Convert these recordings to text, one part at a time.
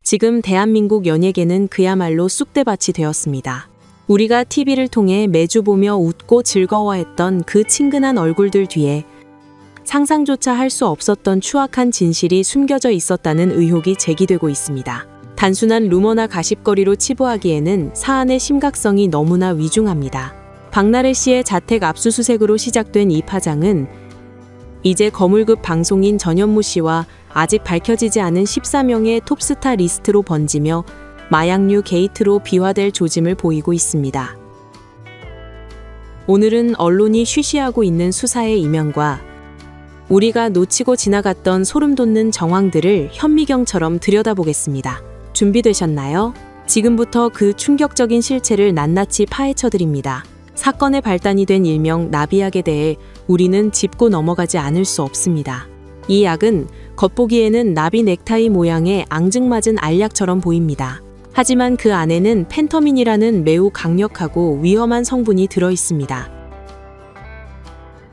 지금 대한민국 연예계는 그야말로 쑥대밭이 되었습니다. 우리가 TV를 통해 매주 보며 웃고 즐거워했던 그 친근한 얼굴들 뒤에 상상조차 할 수 없었던 추악한 진실이 숨겨져 있었다는 의혹이 제기되고 있습니다. 단순한 루머나 가십거리로 치부하기에는 사안의 심각성이 너무나 위중합니다. 박나래 씨의 자택 압수수색으로 시작된 이 파장은 이제 거물급 방송인 전현무 씨와 아직 밝혀지지 않은 14명의 톱스타 리스트로 번지며 마약류 게이트로 비화될 조짐을 보이고 있습니다. 오늘은 언론이 쉬쉬하고 있는 수사의 이면과 우리가 놓치고 지나갔던 소름돋는 정황들을 현미경처럼 들여다보겠습니다. 준비되셨나요? 지금부터 그 충격적인 실체를 낱낱이 파헤쳐드립니다. 사건의 발단이 된 일명 나비약에 대해 우리는 짚고 넘어가지 않을 수 없습니다. 이 약은 겉보기에는 나비 넥타이 모양의 앙증맞은 알약처럼 보입니다. 하지만 그 안에는 펜터민이라는 매우 강력하고 위험한 성분이 들어있습니다.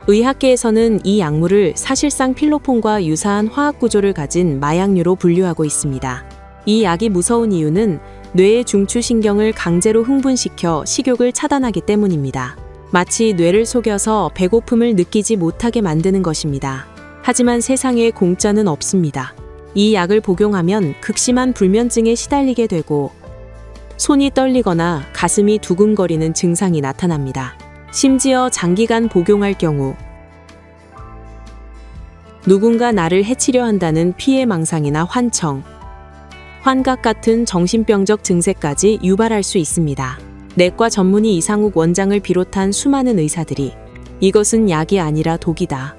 의학계에서는 이 약물을 사실상 필로폰과 유사한 화학 구조를 가진 마약류로 분류하고 있습니다. 이 약이 무서운 이유는 뇌의 중추신경을 강제로 흥분시켜 식욕을 차단하기 때문입니다. 마치 뇌를 속여서 배고픔을 느끼지 못하게 만드는 것입니다. 하지만 세상에 공짜는 없습니다. 이 약을 복용하면 극심한 불면증에 시달리게 되고 손이 떨리거나 가슴이 두근거리는 증상이 나타납니다. 심지어 장기간 복용할 경우 누군가 나를 해치려 한다는 피해망상이나 환청, 환각 같은 정신병적 증세까지 유발할 수 있습니다. 내과 전문의 이상욱 원장을 비롯한 수많은 의사들이 이것은 약이 아니라 독이다,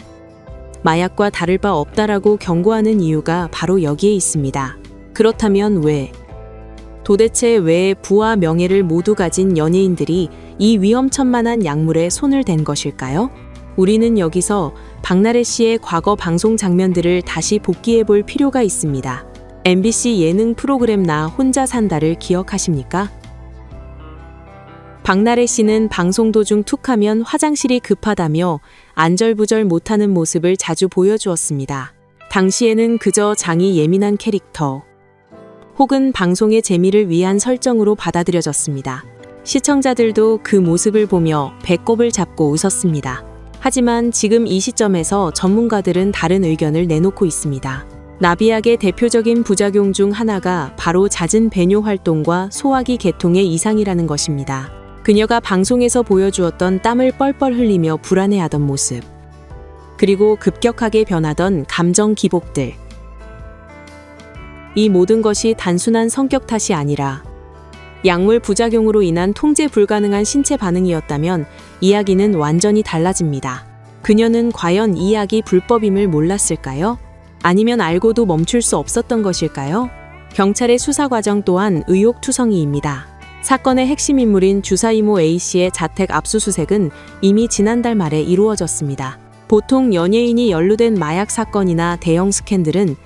마약과 다를 바 없다라고 경고하는 이유가 바로 여기에 있습니다. 그렇다면 도대체 왜 부와 명예를 모두 가진 연예인들이 이 위험천만한 약물에 손을 댄 것일까요? 우리는 여기서 박나래 씨의 과거 방송 장면들을 다시 복기해 볼 필요가 있습니다. MBC 예능 프로그램 나 혼자 산다를 기억하십니까? 박나래 씨는 방송 도중 툭하면 화장실이 급하다며 안절부절 못하는 모습을 자주 보여주었습니다. 당시에는 그저 장이 예민한 캐릭터 혹은 방송의 재미를 위한 설정으로 받아들여졌습니다. 시청자들도 그 모습을 보며 배꼽을 잡고 웃었습니다. 하지만 지금 이 시점에서 전문가들은 다른 의견을 내놓고 있습니다. 나비약의 대표적인 부작용 중 하나가 바로 잦은 배뇨 활동과 소화기 계통의 이상이라는 것입니다. 그녀가 방송에서 보여주었던 땀을 뻘뻘 흘리며 불안해하던 모습, 그리고 급격하게 변하던 감정 기복들, 이 모든 것이 단순한 성격 탓이 아니라 약물 부작용으로 인한 통제 불가능한 신체 반응이었다면 이야기는 완전히 달라집니다. 그녀는 과연 이 약이 불법임을 몰랐을까요? 아니면 알고도 멈출 수 없었던 것일까요? 경찰의 수사 과정 또한 의혹투성이입니다. 사건의 핵심 인물인 주사 이모 A씨의 자택 압수수색은 이미 지난달 말에 이루어졌습니다. 보통 연예인이 연루된 마약 사건이나 대형 스캔들은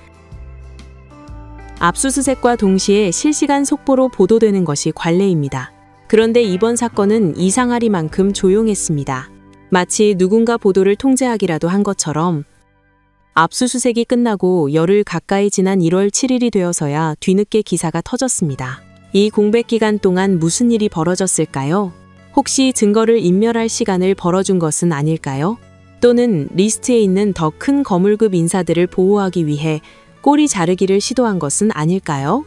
압수수색과 동시에 실시간 속보로 보도되는 것이 관례입니다. 그런데 이번 사건은 이상하리만큼 조용했습니다. 마치 누군가 보도를 통제하기라도 한 것처럼 압수수색이 끝나고 열흘 가까이 지난 1월 7일이 되어서야 뒤늦게 기사가 터졌습니다. 이 공백 기간 동안 무슨 일이 벌어졌을까요? 혹시 증거를 인멸할 시간을 벌어준 것은 아닐까요? 또는 리스트에 있는 더 큰 거물급 인사들을 보호하기 위해 꼬리 자르기를 시도한 것은 아닐까요?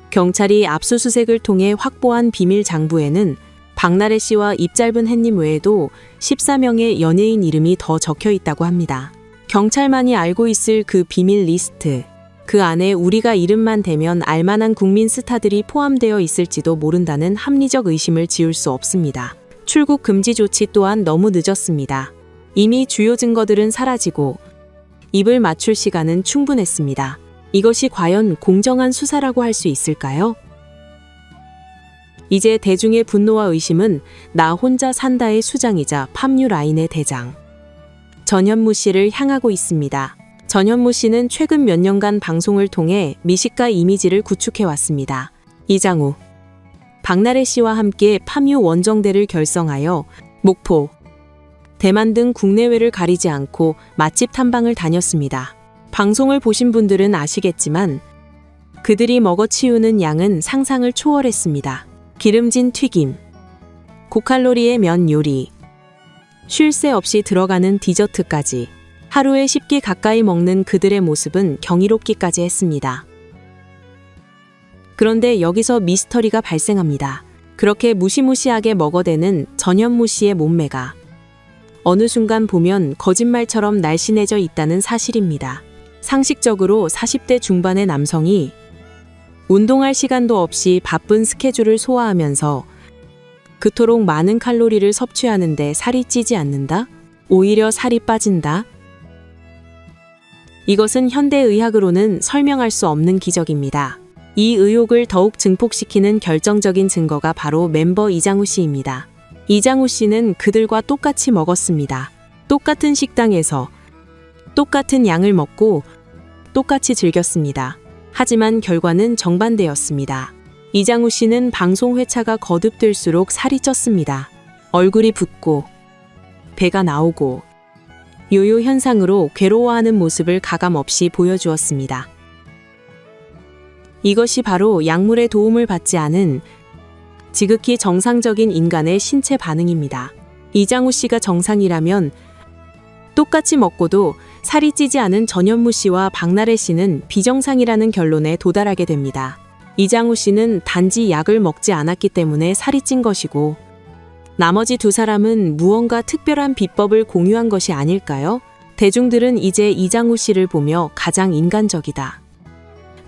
경찰이 압수수색을 통해 확보한 비밀 장부에는 박나래 씨와 입 짧은 햇님 외에도 14명의 연예인 이름이 더 적혀 있다고 합니다. 경찰만이 알고 있을 그 비밀 리스트, 그 안에 우리가 이름만 대면 알만한 국민 스타들이 포함되어 있을지도 모른다는 합리적 의심을 지울 수 없습니다. 출국 금지 조치 또한 너무 늦었습니다. 이미 주요 증거들은 사라지고 입을 맞출 시간은 충분했습니다. 이것이 과연 공정한 수사라고 할 수 있을까요? 이제 대중의 분노와 의심은 나 혼자 산다의 수장이자 팝뉴 라인의 대장 전현무 씨를 향하고 있습니다. 전현무 씨는 최근 몇 년간 방송을 통해 미식가 이미지를 구축해왔습니다. 이장우, 박나래 씨와 함께 팝뉴 원정대를 결성하여 목포, 대만 등 국내외를 가리지 않고 맛집 탐방을 다녔습니다. 방송을 보신 분들은 아시겠지만 그들이 먹어치우는 양은 상상을 초월했습니다. 기름진 튀김, 고칼로리의 면 요리, 쉴 새 없이 들어가는 디저트까지 하루에 10끼 가까이 먹는 그들의 모습은 경이롭기까지 했습니다. 그런데 여기서 미스터리가 발생합니다. 그렇게 무시무시하게 먹어대는 전현무 씨의 몸매가 어느 순간 보면 거짓말처럼 날씬해져 있다는 사실입니다. 상식적으로 40대 중반의 남성이 운동할 시간도 없이 바쁜 스케줄을 소화하면서 그토록 많은 칼로리를 섭취하는데 살이 찌지 않는다? 오히려 살이 빠진다? 이것은 현대의학으로는 설명할 수 없는 기적입니다. 이 의혹을 더욱 증폭시키는 결정적인 증거가 바로 멤버 이장우 씨입니다. 이장우 씨는 그들과 똑같이 먹었습니다. 똑같은 식당에서 똑같은 양을 먹고 똑같이 즐겼습니다. 하지만 결과는 정반대였습니다. 이장우 씨는 방송 회차가 거듭될수록 살이 쪘습니다. 얼굴이 붓고 배가 나오고 요요 현상으로 괴로워하는 모습을 가감없이 보여주었습니다. 이것이 바로 약물의 도움을 받지 않은 지극히 정상적인 인간의 신체 반응입니다. 이장우 씨가 정상이라면 똑같이 먹고도 살이 찌지 않은 전현무 씨와 박나래 씨는 비정상이라는 결론에 도달하게 됩니다. 이장우 씨는 단지 약을 먹지 않았기 때문에 살이 찐 것이고 나머지 두 사람은 무언가 특별한 비법을 공유한 것이 아닐까요? 대중들은 이제 이장우 씨를 보며 가장 인간적이다,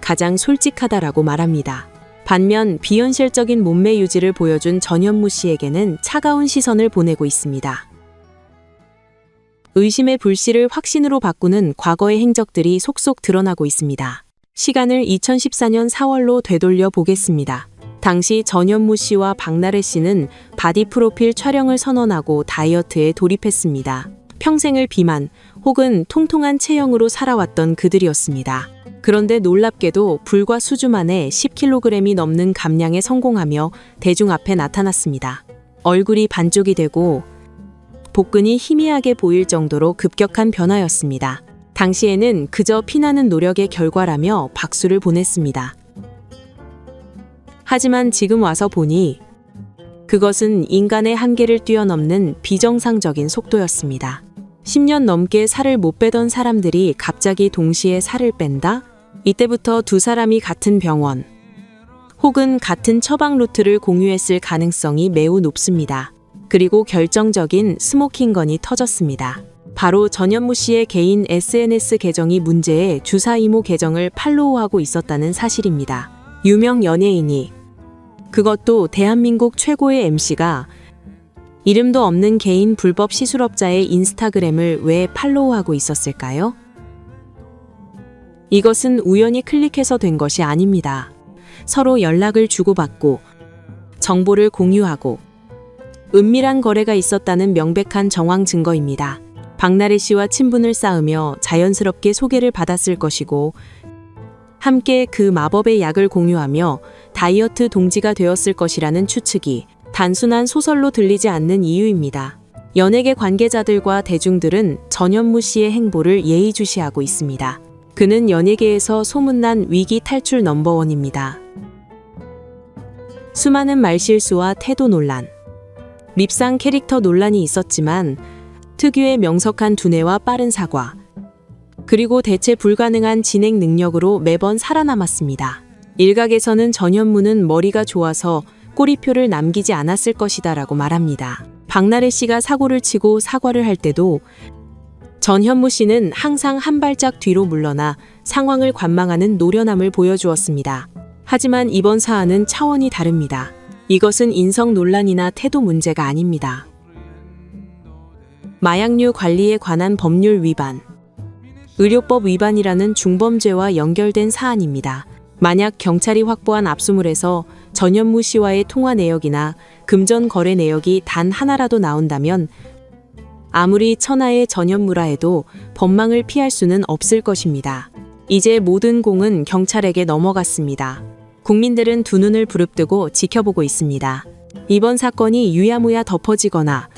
가장 솔직하다라고 말합니다. 반면 비현실적인 몸매 유지를 보여준 전현무 씨에게는 차가운 시선을 보내고 있습니다. 의심의 불씨를 확신으로 바꾸는 과거의 행적들이 속속 드러나고 있습니다. 시간을 2014년 4월로 되돌려 보겠습니다. 당시 전현무 씨와 박나래 씨는 바디 프로필 촬영을 선언하고 다이어트에 돌입했습니다. 평생을 비만 혹은 통통한 체형으로 살아왔던 그들이었습니다. 그런데 놀랍게도 불과 수주 만에 10kg이 넘는 감량에 성공하며 대중 앞에 나타났습니다. 얼굴이 반쪽이 되고 복근이 희미하게 보일 정도로 급격한 변화였습니다. 당시에는 그저 피나는 노력의 결과라며 박수를 보냈습니다. 하지만 지금 와서 보니 그것은 인간의 한계를 뛰어넘는 비정상적인 속도였습니다. 10년 넘게 살을 못 빼던 사람들이 갑자기 동시에 살을 뺀다? 이때부터 두 사람이 같은 병원 혹은 같은 처방 루트를 공유했을 가능성이 매우 높습니다. 그리고 결정적인 스모킹건이 터졌습니다. 바로 전현무 씨의 개인 SNS 계정이 문제의 주사 이모 계정을 팔로우하고 있었다는 사실입니다. 유명 연예인이, 그것도 대한민국 최고의 MC가 이름도 없는 개인 불법 시술업자의 인스타그램을 왜 팔로우하고 있었을까요? 이것은 우연히 클릭해서 된 것이 아닙니다. 서로 연락을 주고받고 정보를 공유하고 은밀한 거래가 있었다는 명백한 정황 증거입니다. 박나래 씨와 친분을 쌓으며 자연스럽게 소개를 받았을 것이고 함께 그 마법의 약을 공유하며 다이어트 동지가 되었을 것이라는 추측이 단순한 소설로 들리지 않는 이유입니다. 연예계 관계자들과 대중들은 전현무 씨의 행보를 예의주시하고 있습니다. 그는 연예계에서 소문난 위기 탈출 넘버원입니다. 수많은 말실수와 태도 논란, 밉상 캐릭터 논란이 있었지만 특유의 명석한 두뇌와 빠른 사과, 그리고 대체 불가능한 진행 능력으로 매번 살아남았습니다. 일각에서는 전현무는 머리가 좋아서 꼬리표를 남기지 않았을 것이다 라고 말합니다. 박나래 씨가 사고를 치고 사과를 할 때도 전현무 씨는 항상 한 발짝 뒤로 물러나 상황을 관망하는 노련함을 보여주었습니다. 하지만 이번 사안은 차원이 다릅니다. 이것은 인성 논란이나 태도 문제가 아닙니다. 마약류 관리에 관한 법률 위반, 의료법 위반이라는 중범죄와 연결된 사안입니다. 만약 경찰이 확보한 압수물에서 전현무 씨와의 통화 내역이나 금전 거래 내역이 단 하나라도 나온다면 아무리 천하의 전현무라 해도 법망을 피할 수는 없을 것입니다. 이제 모든 공은 경찰에게 넘어갔습니다. 국민들은 두 눈을 부릅뜨고 지켜보고 있습니다. 이번 사건이 유야무야 덮어지거나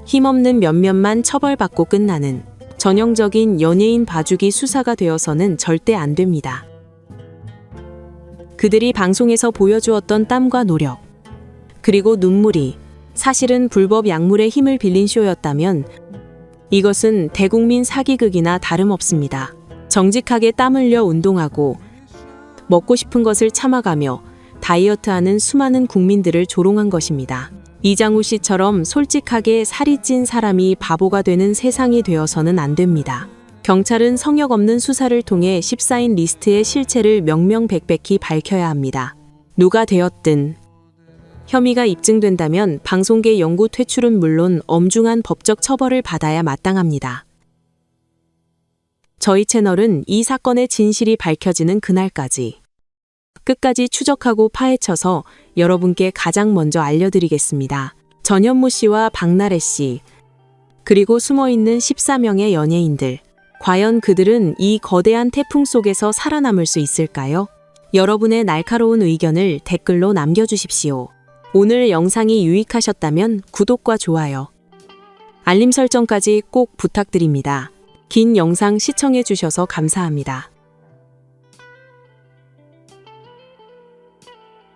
힘없는 몇몇만 처벌받고 끝나는 전형적인 연예인 봐주기 수사가 되어서는 절대 안 됩니다. 그들이 방송에서 보여주었던 땀과 노력, 그리고 눈물이 사실은 불법 약물의 힘을 빌린 쇼였다면 이것은 대국민 사기극이나 다름없습니다. 정직하게 땀 흘려 운동하고 먹고 싶은 것을 참아가며 다이어트하는 수많은 국민들을 조롱한 것입니다. 이장우 씨처럼 솔직하게 살이 찐 사람이 바보가 되는 세상이 되어서는 안 됩니다. 경찰은 성역 없는 수사를 통해 14인 리스트의 실체를 명명백백히 밝혀야 합니다. 누가 되었든 혐의가 입증된다면 방송계 영구 퇴출은 물론 엄중한 법적 처벌을 받아야 마땅합니다. 저희 채널은 이 사건의 진실이 밝혀지는 그날까지 끝까지 추적하고 파헤쳐서 여러분께 가장 먼저 알려드리겠습니다. 전현무 씨와 박나래 씨, 그리고 숨어있는 14명의 연예인들. 과연 그들은 이 거대한 태풍 속에서 살아남을 수 있을까요? 여러분의 날카로운 의견을 댓글로 남겨주십시오. 오늘 영상이 유익하셨다면 구독과 좋아요, 알림 설정까지 꼭 부탁드립니다. 긴 영상 시청해주셔서 감사합니다.